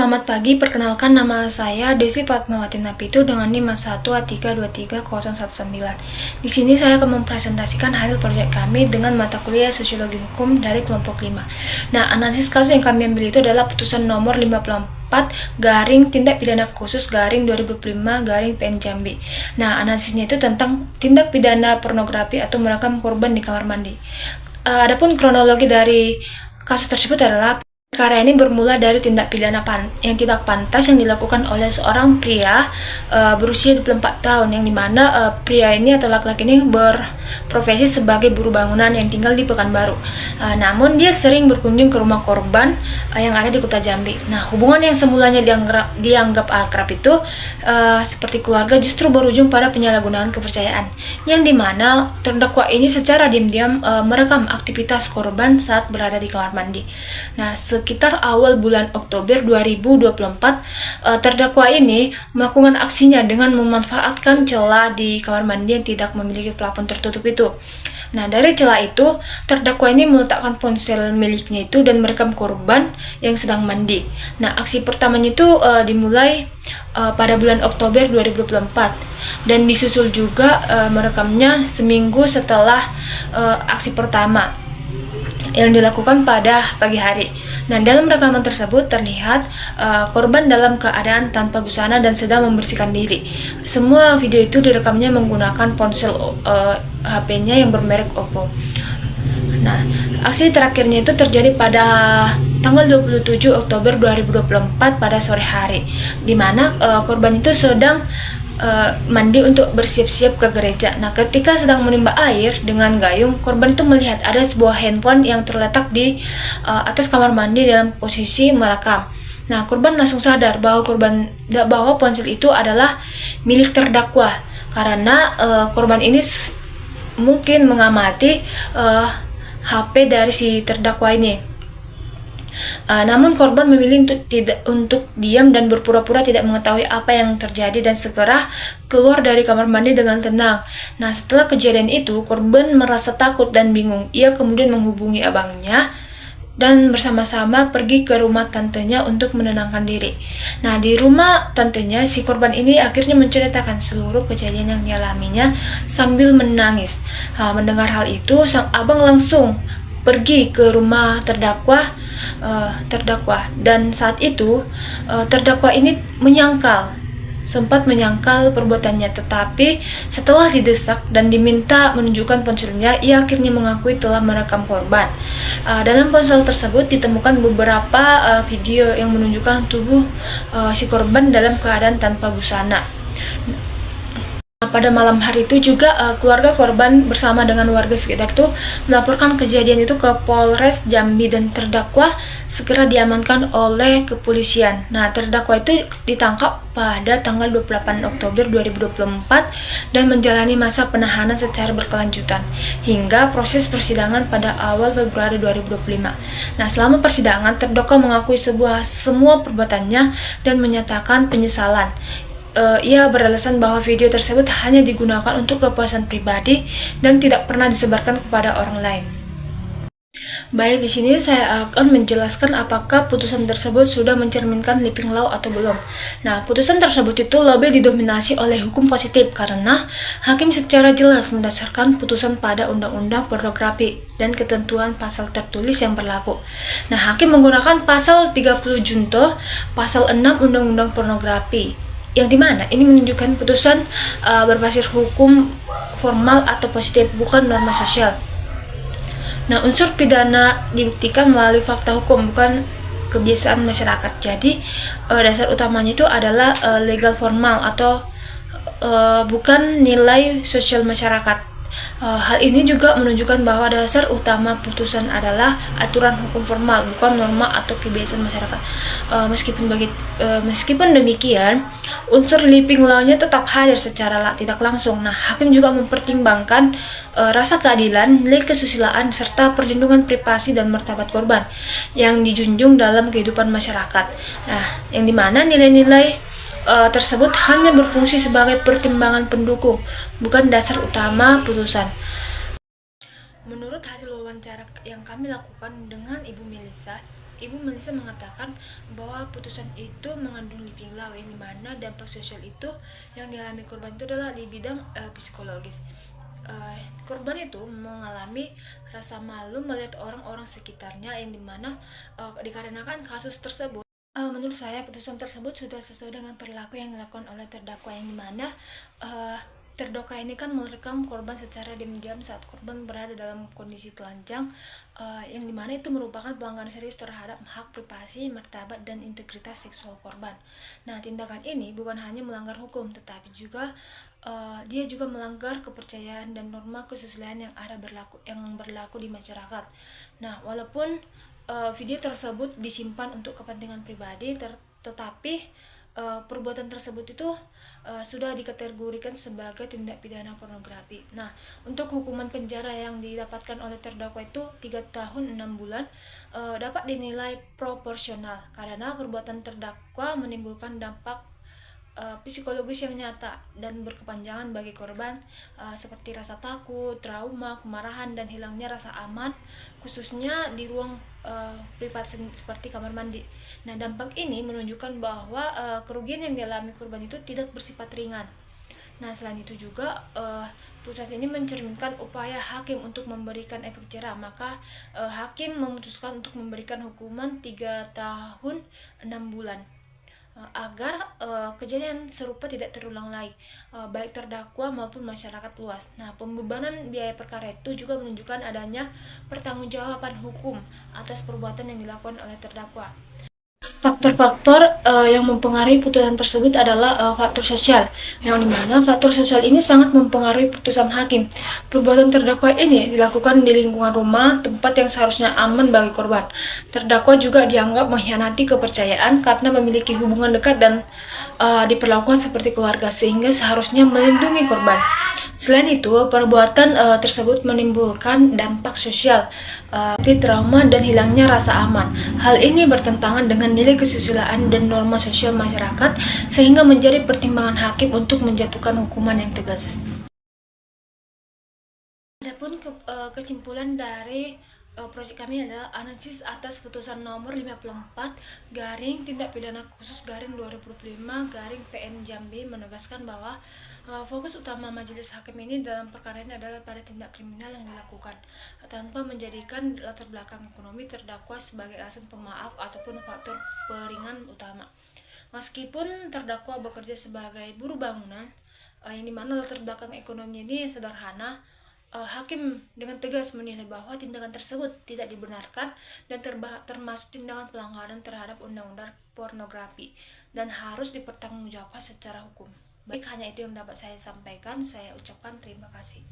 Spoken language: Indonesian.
Selamat pagi, perkenalkan nama saya Desi Fatmawati Napitu dengan NIM 1A3230119. Di sini saya akan mempresentasikan hasil proyek kami dengan mata kuliah Sosiologi Hukum dari kelompok 5. Nah, analisis kasus yang kami ambil itu adalah putusan nomor 54 garing tindak pidana khusus garing 2025 garing PN Jambi. Nah, analisisnya itu tentang tindak pidana pornografi atau merekam korban di kamar mandi. Adapun kronologi dari kasus tersebut adalah perkara ini bermula dari tindak pidana yang tidak pantas yang dilakukan oleh seorang pria berusia 24 tahun, yang dimana pria ini atau laki-laki ini berprofesi sebagai buruh bangunan yang tinggal di Pekanbaru. Namun dia sering berkunjung ke rumah korban yang ada di kota Jambi. Nah, hubungan yang semulanya dianggap akrab itu seperti keluarga justru berujung pada penyalahgunaan kepercayaan, yang dimana terdakwa ini secara diam-diam merekam aktivitas korban saat berada di kamar mandi. Nah, sekitar awal bulan Oktober 2024, terdakwa ini melakukan aksinya dengan memanfaatkan celah di kamar mandi yang tidak memiliki plafon tertutup itu. Nah, dari celah itu, terdakwa ini meletakkan ponsel miliknya itu dan merekam korban yang sedang mandi. Nah, aksi pertamanya itu dimulai pada bulan Oktober 2024 dan disusul juga merekamnya seminggu setelah aksi pertama yang dilakukan pada pagi hari. Nah, dalam rekaman tersebut terlihat korban dalam keadaan tanpa busana dan sedang membersihkan diri. Semua video itu direkamnya menggunakan ponsel HP-nya yang bermerek Oppo. Nah, aksi terakhirnya itu terjadi pada tanggal 27 Oktober 2024 pada sore hari, di mana korban itu sedang mandi untuk bersiap-siap ke gereja. Nah, ketika sedang menimba air dengan gayung, korban itu melihat ada sebuah handphone yang terletak di atas kamar mandi dalam posisi merekam. Nah, korban langsung sadar bahwa ponsel itu adalah milik terdakwa karena korban ini mungkin mengamati HP dari si terdakwa ini. Namun korban memilih untuk diam dan berpura-pura tidak mengetahui apa yang terjadi dan segera keluar dari kamar mandi dengan tenang. Nah, setelah kejadian itu, korban merasa takut dan bingung. Ia kemudian menghubungi abangnya dan bersama-sama pergi ke rumah tantenya untuk menenangkan diri. Nah, di rumah tantenya, si korban ini akhirnya menceritakan seluruh kejadian yang dialaminya sambil menangis. Mendengar hal itu, sang abang langsung pergi ke rumah terdakwa dan saat itu terdakwa ini sempat menyangkal perbuatannya, tetapi setelah didesak dan diminta menunjukkan ponselnya, ia akhirnya mengakui telah merekam korban. Dalam ponsel tersebut ditemukan beberapa video yang menunjukkan tubuh si korban dalam keadaan tanpa busana. Pada malam hari itu juga keluarga korban bersama dengan warga sekitar itu melaporkan kejadian itu ke Polres Jambi dan terdakwa segera diamankan oleh kepolisian. Nah, terdakwa itu ditangkap pada tanggal 28 Oktober 2024 dan menjalani masa penahanan secara berkelanjutan hingga proses persidangan pada awal Februari 2025. Nah, selama persidangan terdakwa mengakui semua perbuatannya dan menyatakan penyesalan. Ia beralasan bahwa video tersebut hanya digunakan untuk kepuasan pribadi dan tidak pernah disebarkan kepada orang lain. Baik, di sini saya akan menjelaskan apakah putusan tersebut sudah mencerminkan living law atau belum. Nah, putusan tersebut itu lebih didominasi oleh hukum positif karena hakim secara jelas mendasarkan putusan pada undang-undang pornografi dan ketentuan pasal tertulis yang berlaku. Nah, hakim menggunakan pasal 30 Junto, pasal 6 Undang-Undang Pornografi, yang dimana ini menunjukkan putusan berbasis hukum formal atau positif, bukan norma sosial. Nah, unsur pidana dibuktikan melalui fakta hukum, bukan kebiasaan masyarakat. Jadi dasar utamanya itu adalah legal formal atau bukan nilai sosial masyarakat. Hal ini juga menunjukkan bahwa dasar utama putusan adalah aturan hukum formal, bukan norma atau kebiasaan masyarakat. Meskipun demikian, unsur living law-nya tetap hadir secara tidak langsung. Nah, hakim juga mempertimbangkan rasa keadilan, nilai kesusilaan, serta perlindungan privasi dan martabat korban yang dijunjung dalam kehidupan masyarakat. Nah, yang dimana nilai-nilai tersebut hanya berfungsi sebagai pertimbangan pendukung, bukan dasar utama putusan. Menurut hasil wawancara yang kami lakukan dengan Ibu Melisa, Ibu Melissa mengatakan bahwa putusan itu mengandung living law, yang dimana dampak sosial itu yang dialami korban itu adalah di bidang psikologis. Korban itu mengalami rasa malu melihat orang-orang sekitarnya, yang dimana dikarenakan kasus tersebut. Menurut saya putusan tersebut sudah sesuai dengan perilaku yang dilakukan oleh terdakwa, yang dimana terdakwa ini kan merekam korban secara diam-diam saat korban berada dalam kondisi telanjang, yang dimana itu merupakan pelanggaran serius terhadap hak privasi, martabat, dan integritas seksual korban. Nah, tindakan ini bukan hanya melanggar hukum, tetapi juga dia juga melanggar kepercayaan dan norma kesusilaan yang berlaku di masyarakat. Nah, walaupun video tersebut disimpan untuk kepentingan pribadi, tetapi perbuatan tersebut itu sudah dikategorikan sebagai tindak pidana pornografi. Nah, untuk hukuman penjara yang didapatkan oleh terdakwa itu 3 tahun 6 bulan dapat dinilai proporsional karena perbuatan terdakwa menimbulkan dampak psikologis yang nyata dan berkepanjangan bagi korban, seperti rasa takut, trauma, kemarahan, dan hilangnya rasa aman, khususnya di ruang privat seperti kamar mandi. Nah, dampak ini menunjukkan bahwa kerugian yang dialami korban itu tidak bersifat ringan. Nah, selain itu juga putusan ini mencerminkan upaya hakim untuk memberikan efek jerah. Maka hakim memutuskan untuk memberikan hukuman 3 tahun 6 bulan agar kejadian serupa tidak terulang lagi, baik terdakwa maupun masyarakat luas. Nah, pembebanan biaya perkara itu juga menunjukkan adanya pertanggungjawaban hukum atas perbuatan yang dilakukan oleh terdakwa. Faktor-faktor yang mempengaruhi putusan tersebut adalah faktor sosial, yang dimana faktor sosial ini sangat mempengaruhi putusan hakim. Perbuatan terdakwa ini dilakukan di lingkungan rumah, tempat yang seharusnya aman bagi korban. Terdakwa juga dianggap mengkhianati kepercayaan karena memiliki hubungan dekat dan diperlakukan seperti keluarga, sehingga seharusnya melindungi korban. Selain itu, perbuatan tersebut menimbulkan dampak sosial, seperti trauma dan hilangnya rasa aman. Hal ini bertentangan dengan nilai kesusilaan dan norma sosial masyarakat, sehingga menjadi pertimbangan hakim untuk menjatuhkan hukuman yang tegas. Adapun kesimpulan dari proyek kami adalah analisis atas putusan nomor 54 garing tindak pidana khusus garing 2025 garing PN Jambi menegaskan bahwa fokus utama majelis hakim ini dalam perkara ini adalah pada tindak kriminal yang dilakukan, tanpa menjadikan latar belakang ekonomi terdakwa sebagai alasan pemaaf ataupun faktor peringan utama. Meskipun terdakwa bekerja sebagai buruh bangunan, yang dimana latar belakang ekonomi ini sederhana, hakim dengan tegas menilai bahwa tindakan tersebut tidak dibenarkan dan termasuk tindakan pelanggaran terhadap undang-undang pornografi dan harus dipertanggungjawabkan secara hukum. Baik, hanya itu yang dapat saya sampaikan. Saya ucapkan terima kasih.